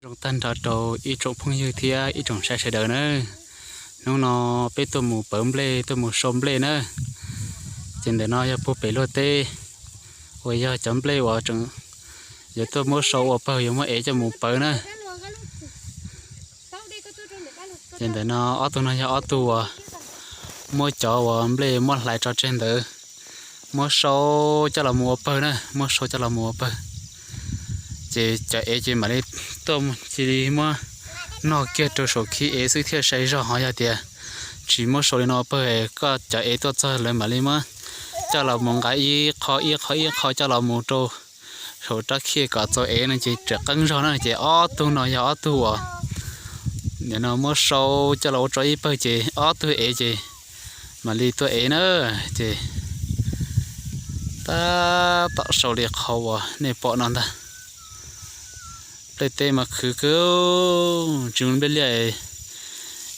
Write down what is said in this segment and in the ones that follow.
trong tân trò trò ít trong phong như thia ít trong sai đời nữa nó bé tôi mù bấm lê tôi mù xôm lê nữa trên để nó cho bố bé lô tê rồi giờ chấm lê vào trong giờ tôi mua sầu ở bờ giờ mua ế cho mù bờ nữa trên để nó ở tôi nó cho ở tôi mua chó vào lê mua lại cho trên đó mua sầu cho là mua bờ nữa mua sầu cho là mua bờ chỉ cho ế chỉ mà đi tôm chỉ mua nó kia cho số khi ế sự thiệt xảy ra họ ya tiệt chỉ mua số nó bơi có cho ế tôi cho lên mà đi mà cho là một cái khó cho là một trâu số trước khi có cho ế nó chỉ trực căng rồi nó chỉ tu nó ya tu à nếu nó mua số cho là cho ý bơi chỉ tu ế chỉ mà đi tôi ế nữa chỉ ta tạo số liệt khâu à nên bỏ nó ta tê mà cứ chúng bên này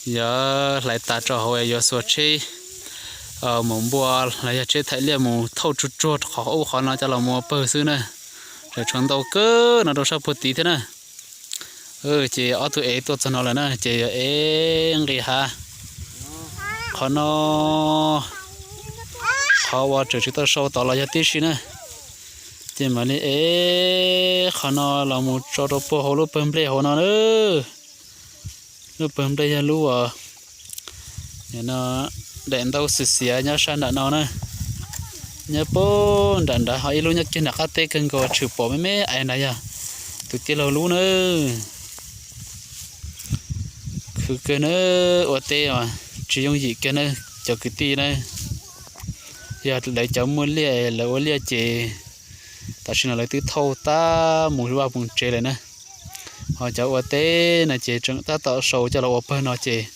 giờ lại ta cho họ giờ số chi mồm bùa lại chơi thấy liền mồm thâu chuột chuột khó nó cho là mồm bơ xứ này rồi chúng tao cứ nó đâu sao bớt tí thế này chị ở tụi ấy tôi cho nó là nè chị ấy gì hả khó nó khó qua trừ chúng ta sau tao là tí xí nè chỉ mà đi khó nó là một chỗ đồ bò hồ lô bơm bê hồ nó nữa lô bơm bê ya lú à nó đèn đâu xì xì nhá san đã nó nè nhá bố đàn đã hỏi luôn nhá trên đặc tê cần có chịu bỏ mấy ai này à tụi tiêu lâu lú nữa cứ cái nữa ở tê mà chỉ dùng gì cái nữa cho cái tì này giờ để cho mua lia là mua lia chị ta xin lại từ thâu ta muốn vào vùng chế này nè họ cho ở tê này chế chúng ta tạo sầu cho là ở bên nó chế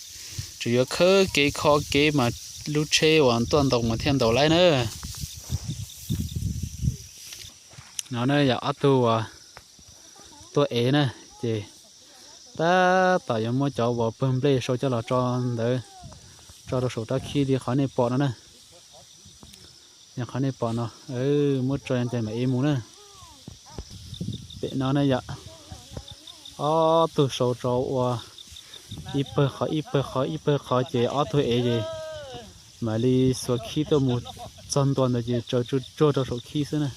chủ yếu khơi cái kho cái mà lúc chế hoàn toàn đồng mà thiên đầu lại nữa nó này giờ tu à tôi ế nè chế ta tạo cho mua cho vào bên đây sầu cho là tròn đấy cho nó sầu ta khi đi khỏi này bỏ nó nè nhà khó này bỏ nó mất cho anh chạy mà em muốn nữa để nó này dạ từ sầu trâu ít bơ khó chế thôi ấy gì mà đi số khí tôi một chân toàn là gì cho số khí xí này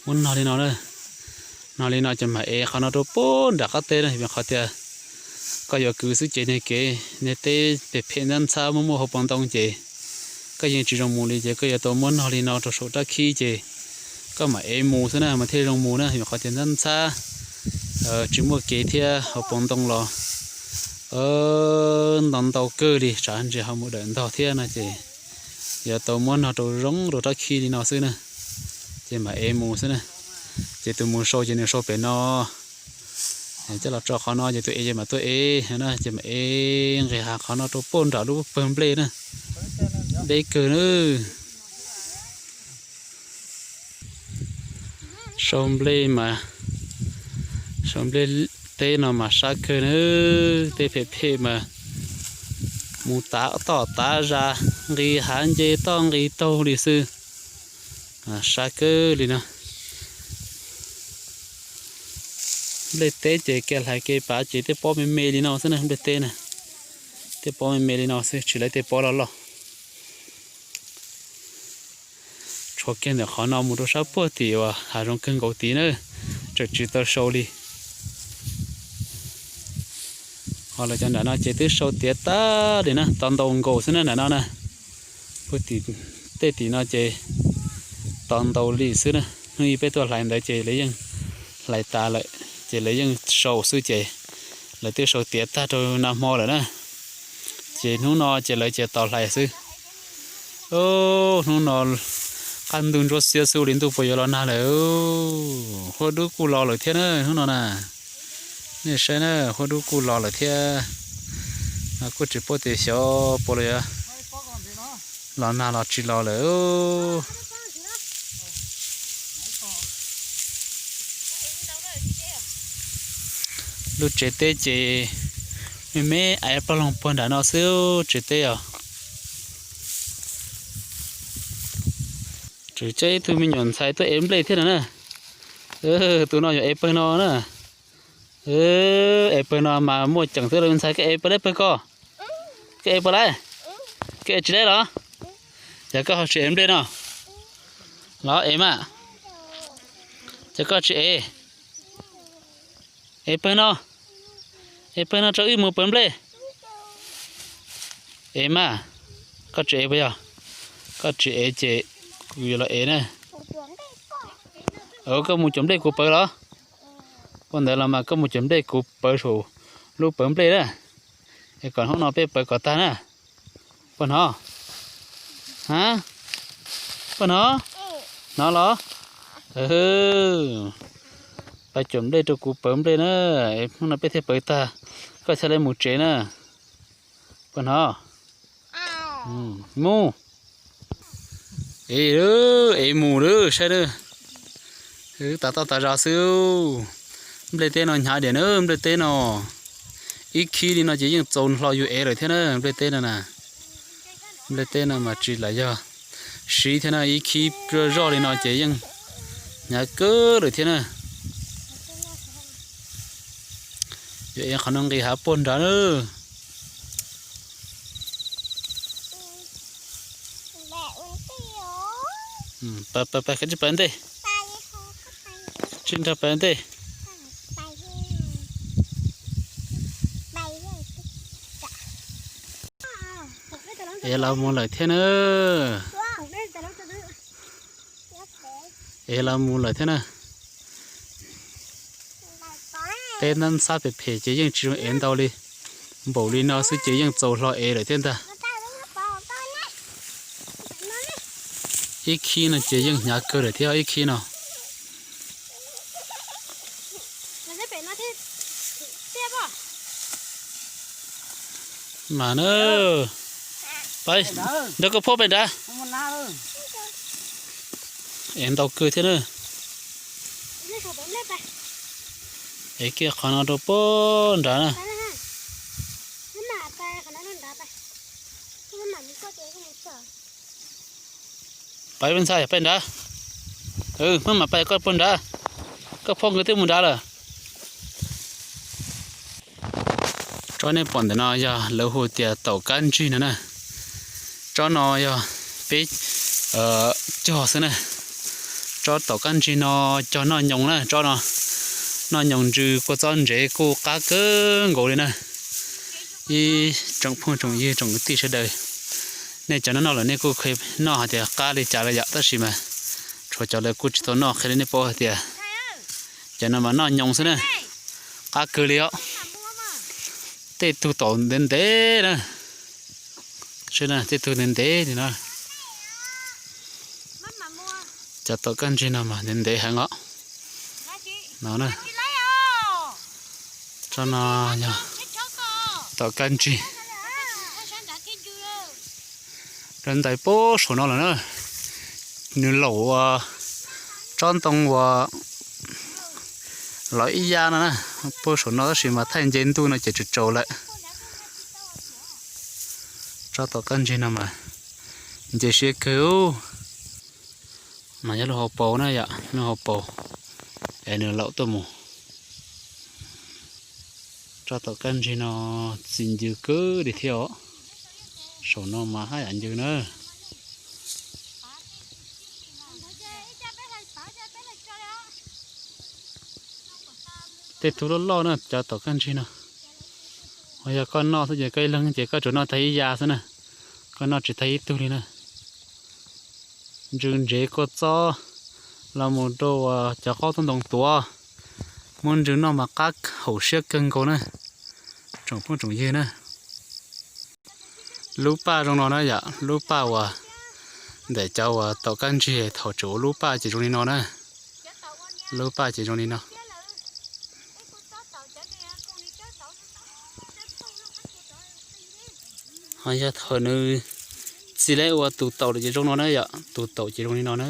muốn nói đi nó đi nó chạy mà khó nó đâu bốn đã có tên này mình khó tiền có giờ cứ sự chế này kì nên tê để phê nên sao mua hộp bông tông chế cái gì chỉ trong mù đi chế cái giờ tôi muốn họ đi nào cho số ta khi chế có mà em mù thế nào mà thêm trong mù nữa thì khó tiền nên xa chỉ mua kế thia hộp bông tông lo nón tàu cơ đi trả anh chỉ họ mua đợn tàu thia này chế giờ tôi muốn họ đồ rống đồ ta khi đi nào xưa nữa chế mà em mù thế này chế tôi mua sâu chế này sâu bên nó chắc là cho khó nói cho tụi em mà tụi em nó chỉ mà em rồi hạt khó nói tôi bôn đảo lúc bơm lên nè đây cờ nữa sông lên mà sông lên tê nó mà sát cờ nữa tê phê mà mù tỏ ra ghi hạn chế tông ghi tâu đi sư sát cờ đi nè để té chế cái lại cái bả chế té bỏ mê đi nào xem này không để té nè té bỏ mê đi nào xem chỉ lấy té bỏ lo cho cái này khó nào mua được sao bỏ thì và hà trong cân cầu tí nữa cho chỉ tao sâu đi hoặc là chẳng đã nó chế tới sâu tiệt ta để nè toàn đầu cầu xem này nó nè bỏ thì té thì nó chế toàn đầu đi xem nè người bé tôi lại để chế lấy dân lại ta lại chỉ lấy những sầu sư chế lấy tiêu sầu tiệt ta cho nam mô rồi nè chỉ nó chỉ lấy chỉ tàu lại sư nó ăn đun cho xia sư đến tụ bây giờ nó na rồi hoa đu cu lò rồi thế nữa nó nè nè xem nè hoa đu cu lò rồi thế cô chỉ bỏ tiền xíu bỏ rồi lò na lò chỉ lò rồi lúc chế tê chế mấy ai bao lòng bận đã nó xíu chế tê à chế chế tụi mình nhận sai tụi em lấy thế nào nè tụi nó giờ apple nó nữa apple nó mà mua chẳng thứ là sai cái apple đấy co cái apple đấy cái chị đấy đó giờ có chị em đây nào đó em à giờ có chị apple nó cho ít một bấm lên em à có chị bây giờ có chị vì là em này có một chấm đây của bờ đó còn đây là mà có một chấm đây của bờ sổ lúc bấm đây đó còn họ nói bờ có ta nè còn họ hả còn nó lo bà chấm đây cho cụ bấm đây nữa em không nói biết thế bờ ta có sẽ lên một chế nữa còn họ mu mù đó sao đó ta ra siêu đây tên nó nhả điện nữa đây tên nó ít khi đi nó chỉ những trồn lo yêu rồi thế nữa đây tên này nè đây tên nó mà chỉ là do xí thế nào ít khi rồi thì nó chỉ những nhà cơ rồi thế này vậy khả năng cái hấp bún đó nữa pa cái gì bán đây trên tháp bán đây là một lời thế nữa là một lời thế nữa tên nó sao bị phê chỉ những chuyện em đâu đi bộ đi nó sẽ chỉ những trâu lo rồi thế ta ít khi nó chỉ những nhà cửa để theo ít khi nào mà nữa vậy đâu có phô bên đó em đâu cười thế nữa ấy kia khó nào đâu bốn đó nè bay bên sai bên đó mà bay có bên đó có phong cái tiếng một đó là cho nên bọn nó giờ lâu hồi tiệt tàu can chi nữa nè cho nó giờ biết cho thế này cho tàu can chi nó cho nó nhung nè cho nó nhung trừ có chân dễ cô cá cơ ngồi đây nè y trong phong trồng y trồng cái tí sẽ đời nên cho nó là nên cô khơi nó thì cá đi trả lại dạ tất mà cho lại cô chỉ tao nó khơi nên bỏ thì cho nó mà nó nhung thế này cá cơ liao tết tu tổn đến thế nè cho nên tết tu đến thế thì nó cho tao cần gì nào mà đến thế hả ngõ nó nè cho nó nhở tao cần gì đến tại bố số nó là nữa như lẩu tròn tông và lõi da nữa nè bố số nó chỉ mà thành trên tu nó chỉ trâu lại cho tao cần gì nào mà chỉ sẽ cứu mà nhớ là hộp bầu này ạ nó hộp bầu để nữa lẩu tôm mù cho tao cần gì nó xin dư cứ đi theo số nó mà hai anh dư nữa tết thu lo nữa cho tao cần gì nữa bây giờ con nó thôi cây lưng chỉ có chỗ nó thấy già thôi nè con nó chỉ thấy tu đi nè rừng rễ có cho là một đồ cho khó thông đồng tua muốn rừng nó mà các hậu sức cân cố nè trồng phong trồng dê nè lúa ba trong nó nè dạ lúa ba và để cho tàu can chi thầu chỗ lúa ba chỉ trong đi nó nè lúa ba chỉ trong đi nó hay là thợ nữ chỉ lấy qua tụ tàu để trong nó nè dạ tụ tàu chỉ trong đi nó nè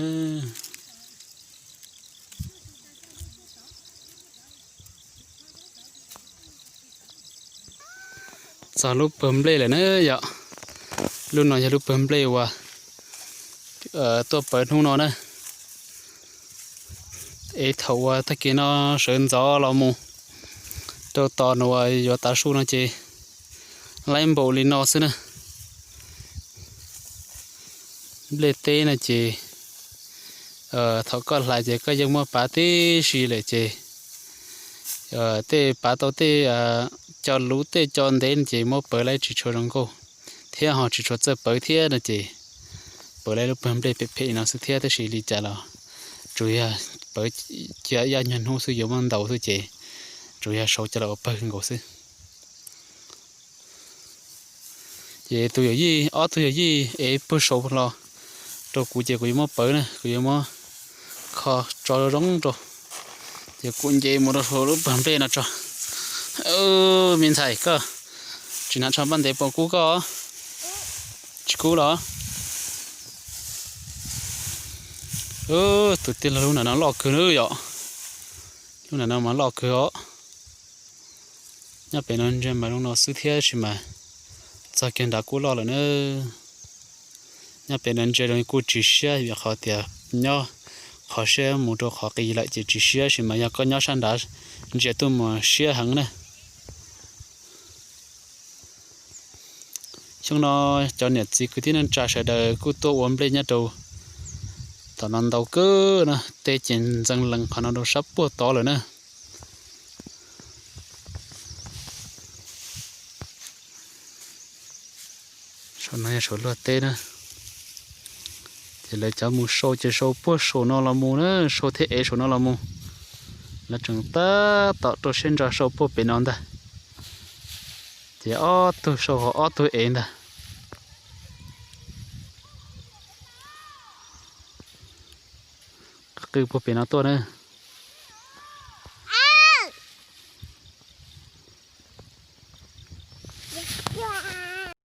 sao lúc bấm play lại nữa dạ lúc nào giờ lúc bấm play qua tôi bấm không nó nè ấy thầu ta kia nó sơn gió là mù đâu to nó giờ ta su nó chơi lấy bộ lên nó xí nữa lê tê này chơi thầu còn lại chơi cái giống mà bà tê xì lại chơi tê bà tao tê cho lú tê cho đến chơi mà bơi lại chỉ cho rong cô thế họ chỉ cho chơi bơi thế là chơi bơi lại lúc bơi bơi bơi nó sẽ thế tới xì đi chả lo chủ yếu bởi chỉ là nhân hô sử dụng ban đầu thôi chị chủ yếu số cho là bơi ngủ sư vậy tôi ở gì ở tôi ở gì ấy bơi số lo rồi cụ chỉ cụ mà bơi nè cụ mà kho cho rong rồi thì cụ chỉ một số lúc bơi bơi nó cho miền Thái cơ chỉ là cho ban để bỏ cú cơ chỉ cú đó tụi tiên là lúc nào nó lọt cửa nữa vậy lúc nào nó mà lọt cửa nhá bên nó trên mà lúc nó xuất hiện chứ mà cho kiến đã cú lọt rồi nữa nhá bên nó trên nó cú chỉ xe việc họ tiệt nhá họ xe một đồ họ cái gì lại chỉ xe chứ mà nhá có nhá sang đã chỉ tôi mà xe hàng này chúng nó cho nhiệt gì cứ thế nên trả sẽ đời cú tô uống lên nhá đầu tao nằm đầu cơ nè tê trên răng lưng họ nó đâu sắp bùa to rồi nè số này số lúa tê nè thì lấy cho mua số chỉ số bùa số nó là mua nữa số thế số nó là mua là chúng ta tạo cho sinh ra số bùa bên non ta thì tôi số họ tôi ế ta cứ bùa bên nó to nữa